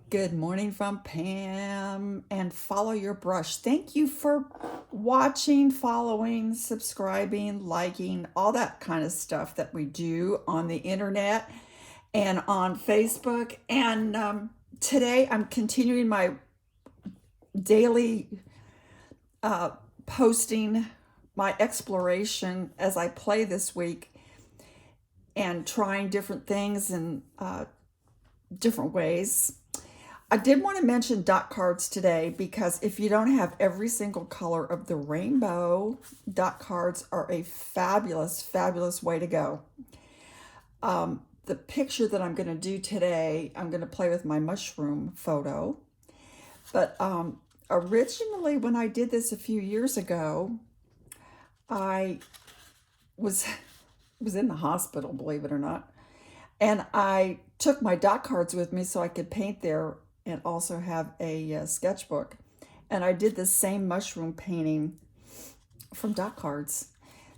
Good morning from Pam and follow your brush. Thank you for watching, following, subscribing, liking, all that kind of stuff that we do on the internet and on Facebook. And today I'm continuing my daily uh, posting, my exploration as I play this week and trying different things in different ways. I did want to mention dot cards today because if you don't have every single color of the rainbow, dot cards are a fabulous, fabulous way to go. The picture that I'm going to do today, I'm going to play with my mushroom photo. But originally, when I did this a few years ago, I was was in the hospital, believe it or not, and I took my dot cards with me so I could paint there and also have a sketchbook. And I did the same mushroom painting from dot cards.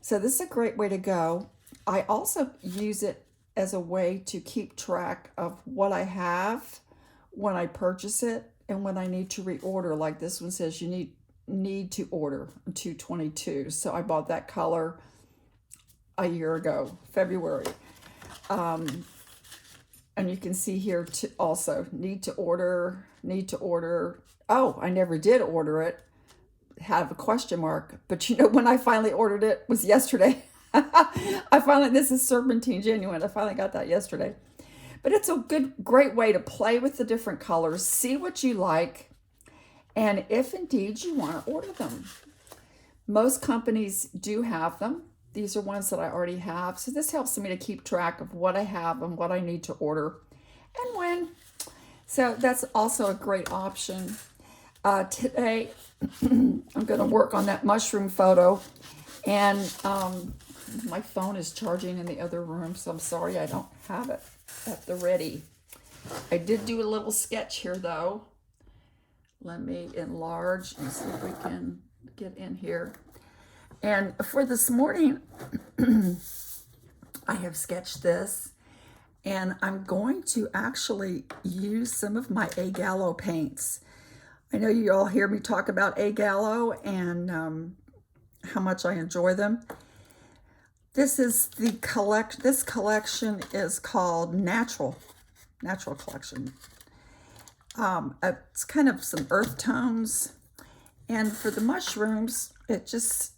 So this is a great way to go. I also use it as a way to keep track of what I have when I purchase it and when I need to reorder. Like this one says you need to order 222. So I bought that color a year ago, February. And you can see here to also need to order, need to order. Oh, I never did order it. Have a question mark. But you know when I finally ordered it was yesterday. This is Serpentine Genuine. I finally got that yesterday. But it's a great way to play with the different colors, see what you like, and if indeed you want to order them. Most companies do have them. These are ones that I already have. So this helps me to keep track of what I have and what I need to order and when. So that's also a great option. Today, I'm going to work on that mushroom photo. And my phone is charging in the other room, so I'm sorry I don't have it at the ready. I did do a little sketch here, though. Let me enlarge and see if we can get in here. And for this morning, I have sketched this, and I'm going to actually use some of my Gallo paints. I know you all hear me talk about Gallo and how much I enjoy them. This is the collect. This collection is called Natural Collection. It's kind of some earth tones, and for the mushrooms, it just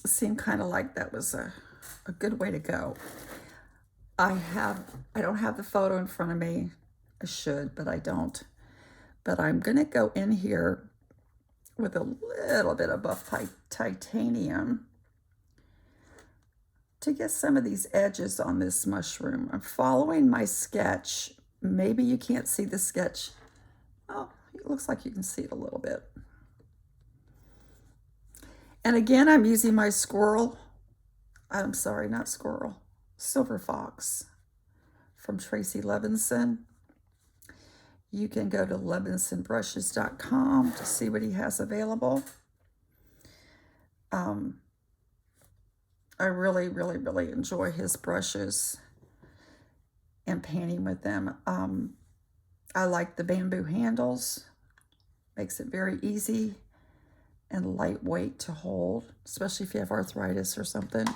seemed kind of like that was a good way to go. I don't have the photo in front of me. I should, but I don't. But I'm gonna go in here with a little bit of buff titanium to get some of these edges on this mushroom. I'm following my sketch. Maybe you can't see the sketch. Oh, it looks like you can see it a little bit. And again, I'm using my I'm sorry, not squirrel, silver fox from Tracy Levinson. You can go to levinsonbrushes.com to see what he has available. I really, really, really enjoy his brushes and painting with them. I like the bamboo handles. Makes it very easy and lightweight to hold, especially if you have arthritis or something.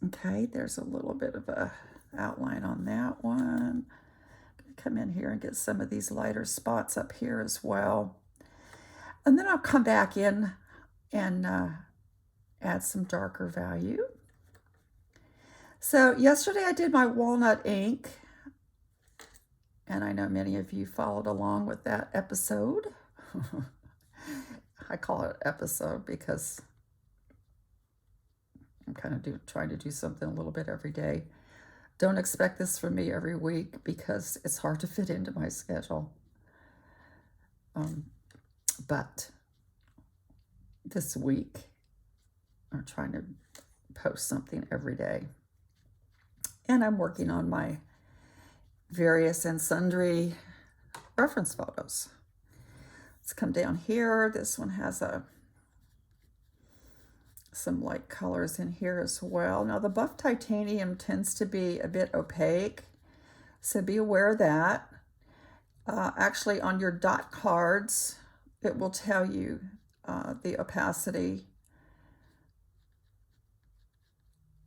Okay, there's a little bit of a outline on that one. Come in here and get some of these lighter spots up here as well. And then I'll come back in and add some darker value. So yesterday I did my walnut ink, and I know many of you followed along with that episode. I call it episode because I'm kind of trying to do something a little bit every day. Don't expect this from me every week because it's hard to fit into my schedule. But this week, I'm trying to post something every day. And I'm working on my various and sundry reference photos. Let's come down here. This one has some light colors in here as well. Now the buff titanium tends to be a bit opaque, so be aware of that. Actually, on your dot cards, it will tell you the opacity,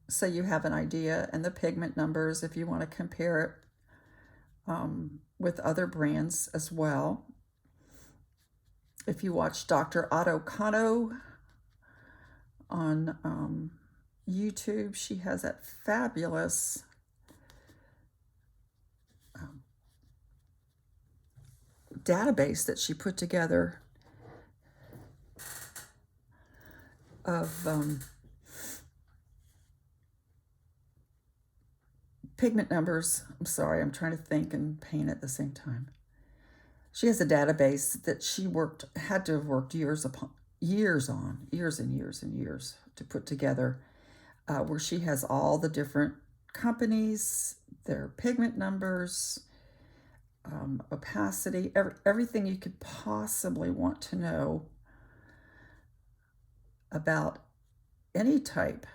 so you have an idea, and the pigment numbers if you want to compare it with other brands as well. If you watch Dr. Otto Kano on YouTube, she has that fabulous database that she put together of pigment numbers. I'm sorry, I'm trying to think and paint at the same time. She has a database that she had to have worked years and years to put together, where she has all the different companies, their pigment numbers, opacity, everything you could possibly want to know about any type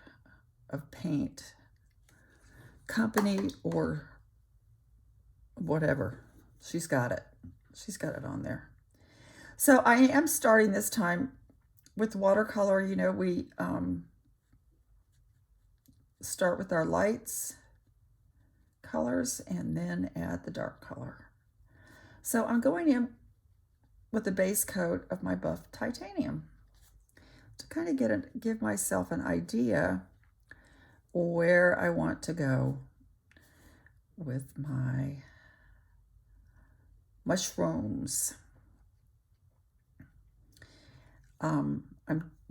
of paint, company, or whatever. She's got it. She's got it on there. So I am starting this time with watercolor. You know, we start with our lights, colors, and then add the dark color. So I'm going in with the base coat of my buff titanium to kind of give myself an idea where I want to go with my mushrooms. I'm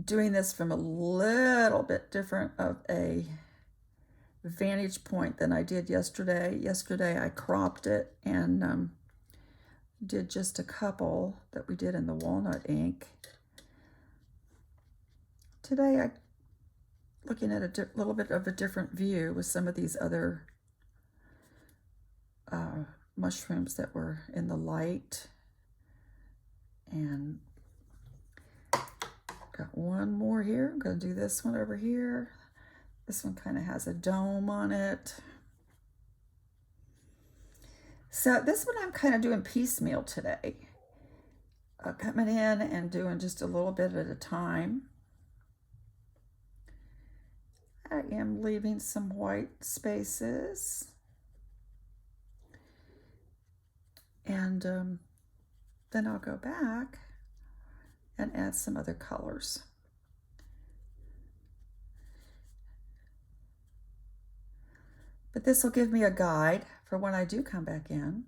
doing this from a little bit different of a vantage point than I did yesterday. Yesterday I cropped it and did just a couple that we did in the walnut ink. Today I'm looking at a little bit of a different view with some of these other mushrooms that were in the light. And got one more here. I'm going to do this one over here. This one kind of has a dome on it. So this one I'm kind of doing piecemeal today. Coming in and doing just a little bit at a time. I am leaving some white spaces. And then I'll go back and add some other colors. But this will give me a guide for when I do come back in,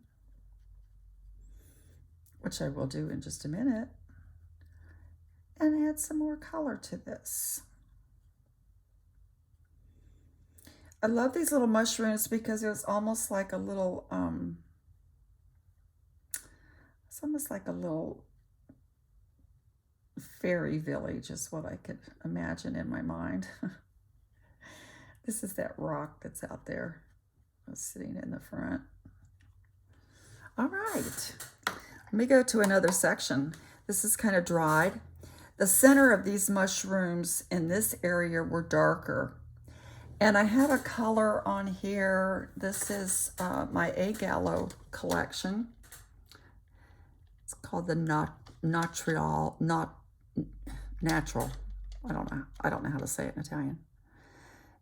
which I will do in just a minute, and add some more color to this. I love these little mushrooms because it was almost like a little, it's almost like a little fairy village is what I could imagine in my mind. This is that rock that's out there sitting in the front. All right, let me go to another section. This is kind of dried. The center of these mushrooms in this area were darker. And I have a color on here. This is my Gallo collection. It's called the natural. I don't know how to say it in Italian.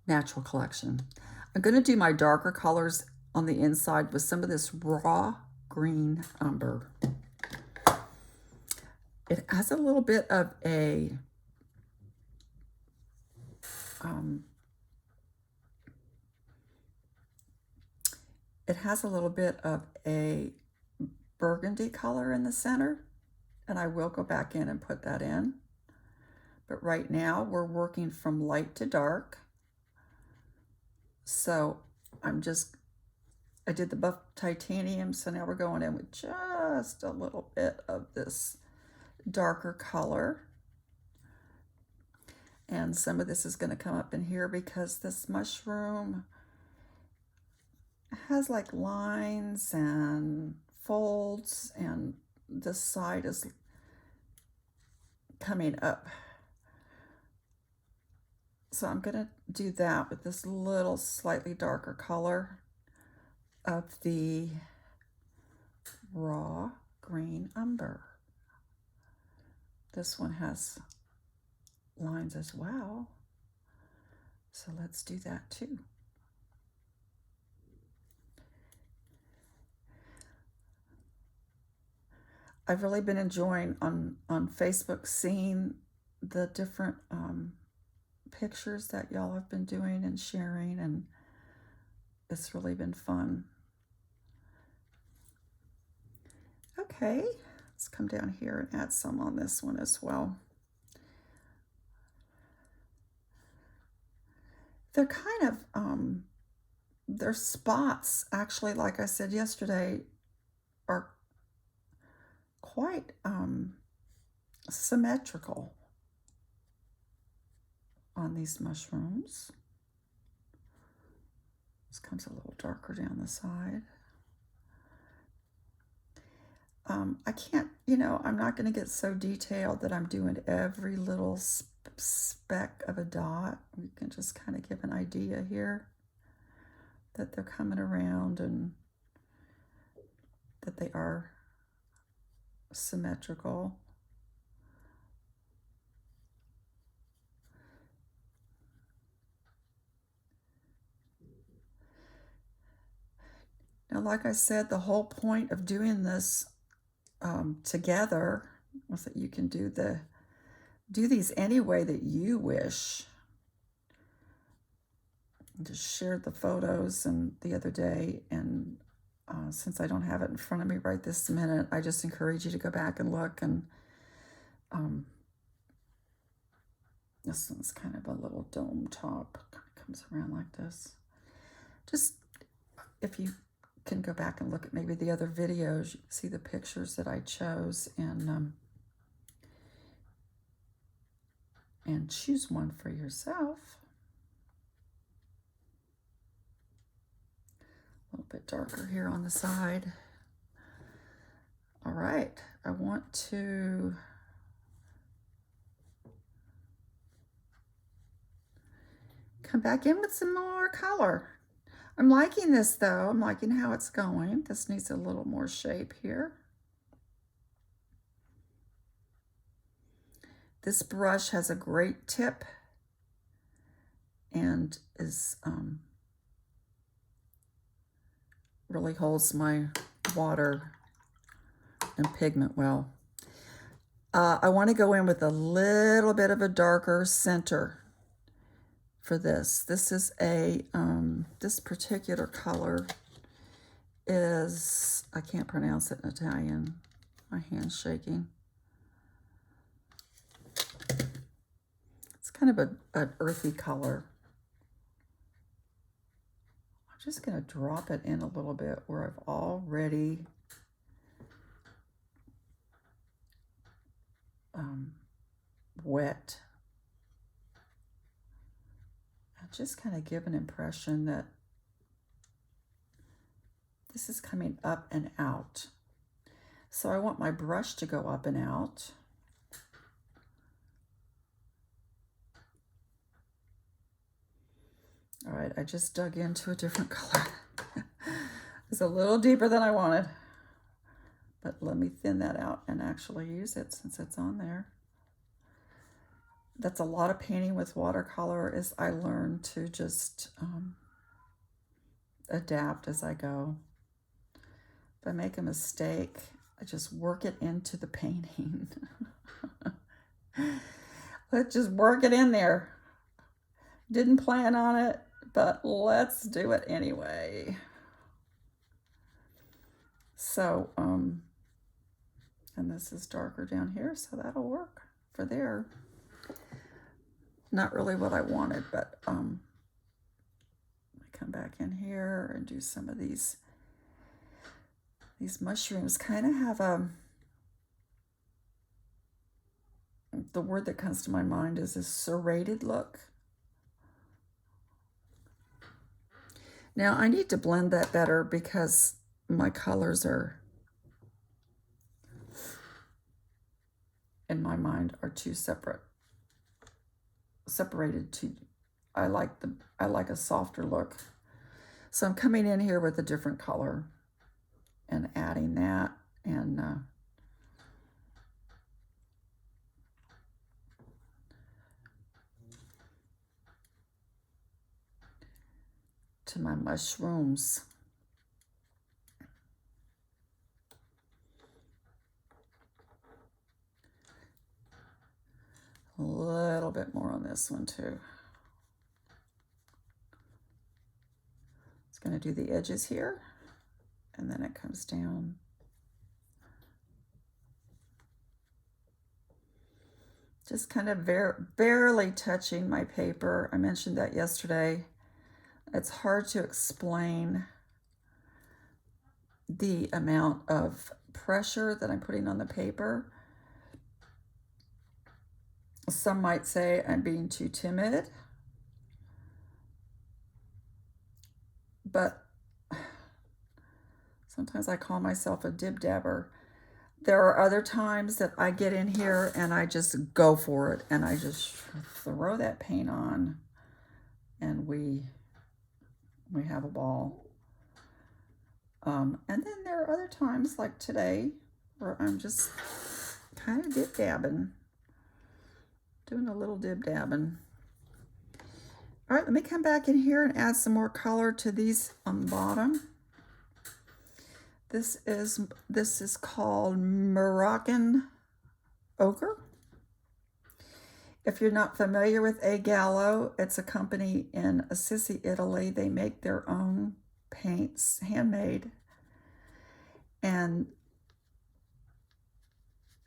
Natural collection. I'm going to do my darker colors on the inside with some of this raw green umber. It has a little bit of a burgundy color in the center, and I will go back in and put that in. But right now we're working from light to dark. So I did the buff titanium, so now we're going in with just a little bit of this darker color. And some of this is going to come up in here because this mushroom has like lines and folds, and this side is coming up. So I'm going to do that with this little slightly darker color of the raw green umber. This one has lines as well, so let's do that too. I've really been enjoying on Facebook seeing the different pictures that y'all have been doing and sharing, and it's really been fun. Okay, let's come down here and add some on this one as well. They're kind of, their spots, actually, like I said yesterday, are quite symmetrical on these mushrooms. This comes a little darker down the side. I can't, I'm not going to get so detailed that I'm doing every little speck of a dot. We can just kind of give an idea here that they're coming around and that they are symmetrical. Now, like I said, the whole point of doing this together was that you can do these any way that you wish. I just shared the photos and the other day, and since I don't have it in front of me right this minute, I just encourage you to go back and look. And this one's kind of a little dome top, kind of comes around like this. Just if you can go back and look at maybe the other videos, you can see the pictures that I chose, and choose one for yourself. A little bit darker here on the side. All right, I want to come back in with some more color. I'm liking this though. I'm liking how it's going. This needs a little more shape here. This brush has a great tip and is really holds my water and pigment well. I want to go in with a little bit of a darker center for this. This is a, this particular color is, I can't pronounce it in Italian. My hand's shaking. It's kind of an earthy color. I'm just going to drop it in a little bit where I've already wet. I just kind of give an impression that this is coming up and out. So I want my brush to go up and out. All right, I just dug into a different color. It's a little deeper than I wanted, but let me thin that out and actually use it since it's on there. That's a lot of painting with watercolor, is I learn to just adapt as I go. If I make a mistake, I just work it into the painting. Let's just work it in there. Didn't plan on it, but let's do it anyway. So, and this is darker down here, so that'll work for there. Not really what I wanted, but I come back in here and do some of these mushrooms. Kind of have the word that comes to my mind is a serrated look. Now I need to blend that better because my colors are, in my mind, are too separated to, I like a softer look. So I'm coming in here with a different color. and adding that, and to my mushrooms. A little bit more on this one too. It's going to do the edges here, and then it comes down. Just kind of barely touching my paper. I mentioned that yesterday. It's hard to explain the amount of pressure that I'm putting on the paper. Some might say I'm being too timid, but sometimes I call myself a dib-dabber. There are other times that I get in here and I just go for it, and I just throw that paint on, and we have a ball. And then there are other times like today where I'm just kind of dib-dabbing, doing a little dib-dabbing. All right, let me come back in here and add some more color to these on the bottom. This is called Moroccan Ochre. If you're not familiar with Gallo, it's a company in Assisi, Italy. They make their own paints, handmade, and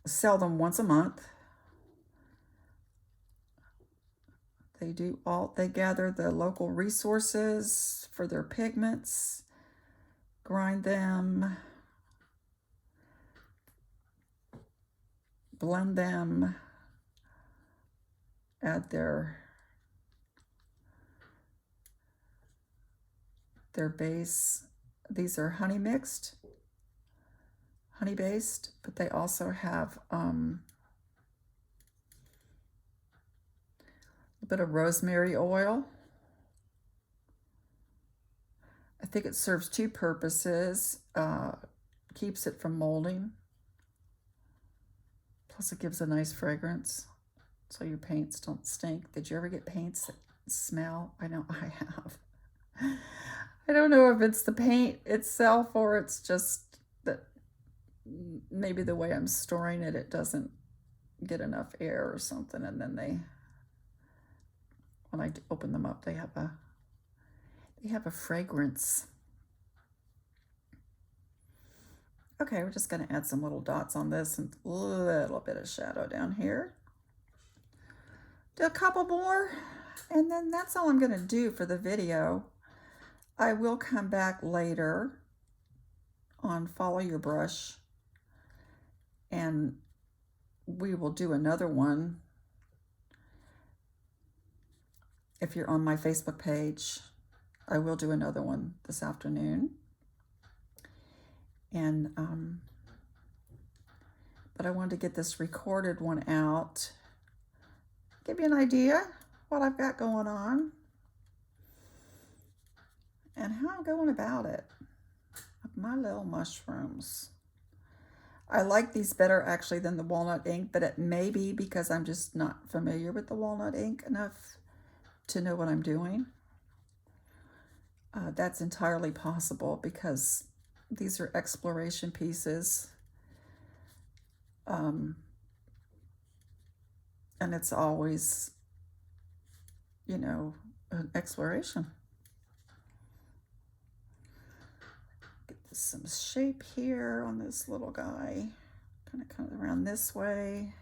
sell them once a month. They gather the local resources for their pigments, grind them, blend them, add their base. These are honey based, but they also have a bit of rosemary oil. I think it serves two purposes. Keeps it from molding. Plus it gives a nice fragrance, so your paints don't stink. Did you ever get paints that smell? I know I have. I don't know if it's the paint itself or it's just that maybe the way I'm storing it, it doesn't get enough air or something, and then when I open them up, they have a fragrance. Okay, we're just going to add some little dots on this and a little bit of shadow down here. Do a couple more, and then that's all I'm going to do for the video. I will come back later on Follow Your Brush, and we will do another one. If you're on my Facebook page, I will do another one this afternoon. And but I wanted to get this recorded one out, give you an idea what I've got going on and how I'm going about it with my little mushrooms. I like these better actually than the walnut ink, but it may be because I'm just not familiar with the walnut ink enough to know what I'm doing. That's entirely possible because these are exploration pieces. And it's always, you know, an exploration. Get some shape here on this little guy. Kind of come around this way.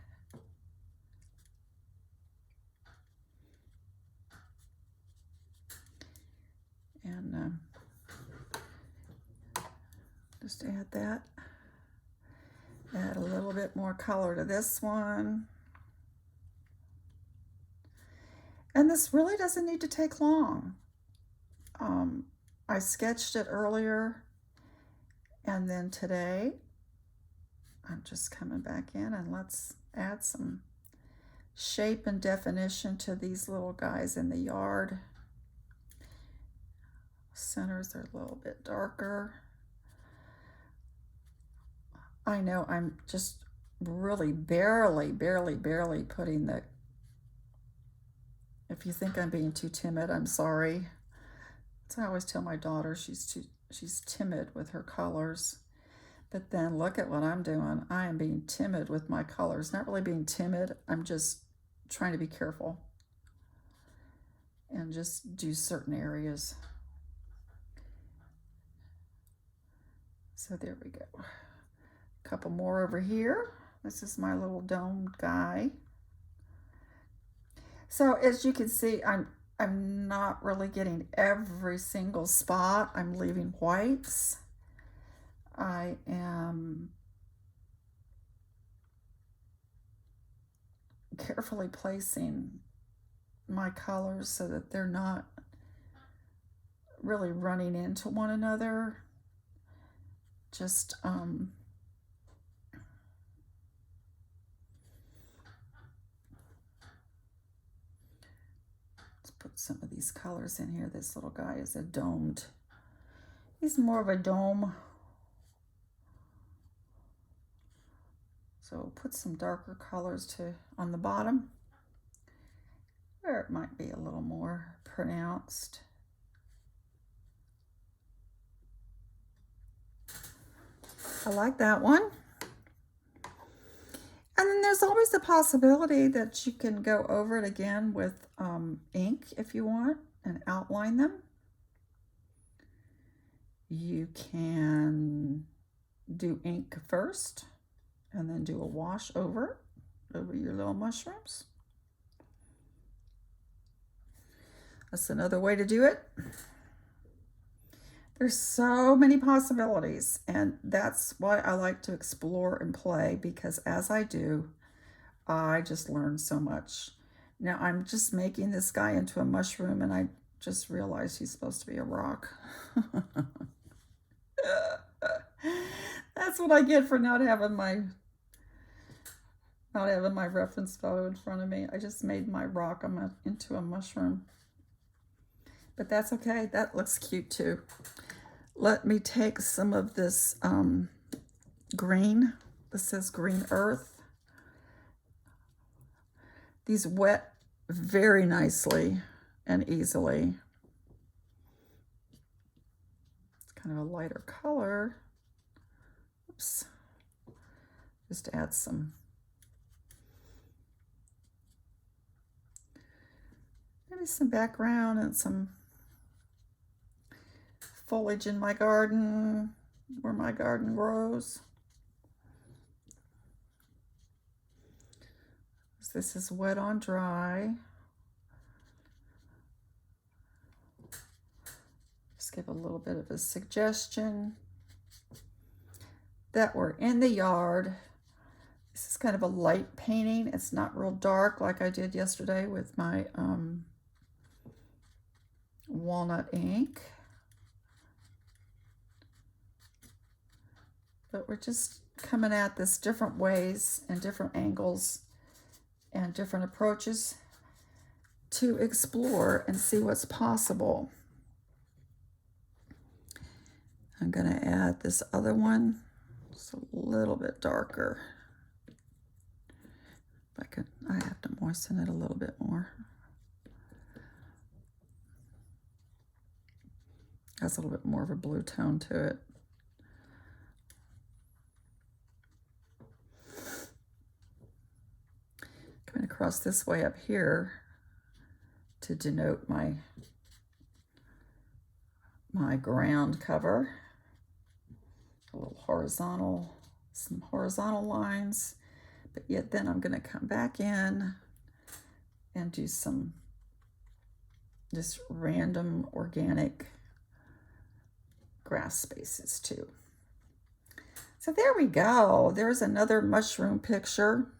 And just add that. Add a little bit more color to this one. And this really doesn't need to take long. I sketched it earlier, and then today I'm just coming back in, and let's add some shape and definition to these little guys in the yard. Centers are a little bit darker. I know I'm just really barely putting the, if you think I'm being too timid, I'm sorry. So I always tell my daughter she's timid with her colors. But then look at what I'm doing. I am being timid with my colors. Not really being timid. I'm just trying to be careful and just do certain areas. So there we go. A couple more over here. This is my little domed guy. So as you can see, I'm not really getting every single spot. I'm leaving whites. I am carefully placing my colors so that they're not really running into one another. Just let's put some of these colors in here. This little guy is a domed. He's more of a dome. So put some darker colors on the bottom where it might be a little more pronounced. I like that one. And then there's always the possibility that you can go over it again with ink if you want and outline them. You can do ink first and then do a wash over your little mushrooms. That's another way to do it. There's so many possibilities, and that's why I like to explore and play, because as I do, I just learn so much. Now I'm just making this guy into a mushroom, and I just realized he's supposed to be a rock. That's what I get for not having my reference photo in front of me. I just made my rock into a mushroom. But that's okay. That looks cute too. Let me take some of this green. This says green earth. These wet very nicely and easily. It's kind of a lighter color. Oops. Just to add some maybe some background and some foliage in my garden, where my garden grows. This is wet on dry. Just give a little bit of a suggestion that we're in the yard. This is kind of a light painting. It's not real dark like I did yesterday with my walnut ink. But we're just coming at this different ways and different angles and different approaches to explore and see what's possible. I'm going to add this other one. It's a little bit darker. I have to moisten it a little bit more. Has a little bit more of a blue tone to it. Coming across this way up here to denote my ground cover. A little horizontal, some horizontal lines, but yet then I'm going to come back in and do some just random organic grass spaces too. So there we go. There's another mushroom picture.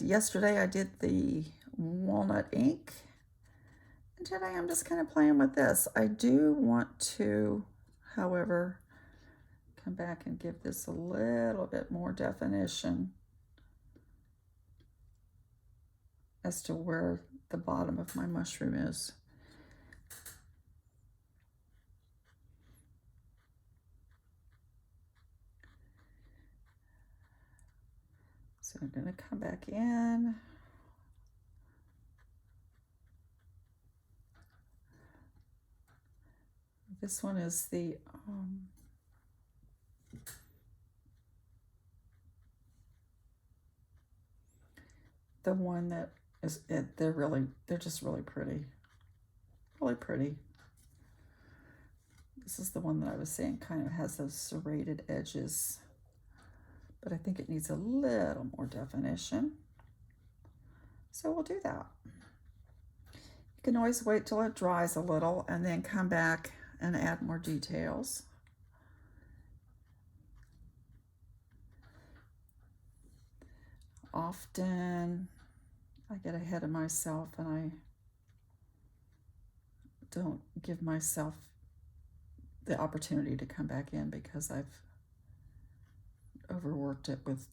Yesterday I did the walnut ink, and today I'm just kind of playing with this. I do want to, however, come back and give this a little bit more definition as to where the bottom of my mushroom is. So I'm going to come back in. This one is the one that is, they're just really pretty. Really pretty. This is the one that I was saying kind of has those serrated edges, but I think it needs a little more definition. So we'll do that. You can always wait till it dries a little and then come back and add more details. Often I get ahead of myself and I don't give myself the opportunity to come back in because I've overworked it with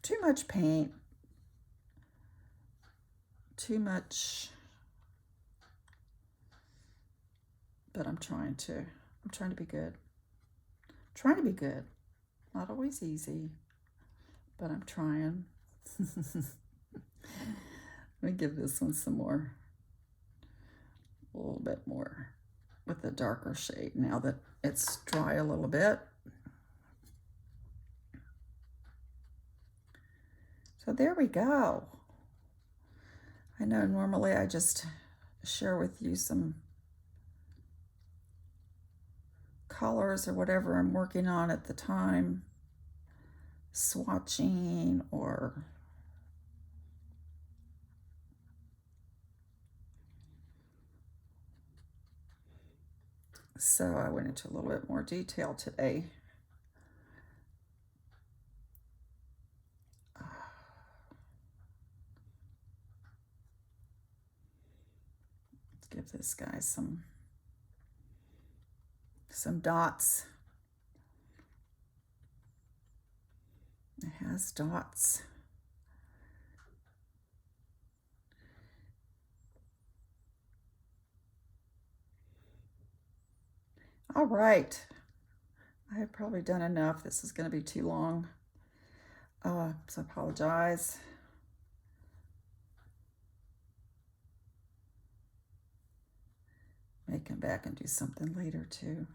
too much paint, too much, but I'm trying to be good. Trying to be good. Not always easy, but I'm trying. Let me give this one some more, a little bit more with the darker shade now that it's dry a little bit. So there we go. I know normally I just share with you some colors or whatever I'm working on at the time, swatching or so I went into a little bit more detail today. Let's give this guy some dots. It has dots. All right. I have probably done enough. This is going to be too long. So I apologize. May come back and do something later too.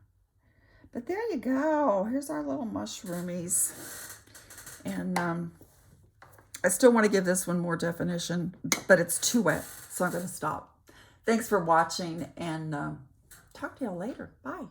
But there you go. Here's our little mushroomies. And I still want to give this one more definition, but it's too wet, so I'm going to stop. Thanks for watching, and talk to y'all later. Bye.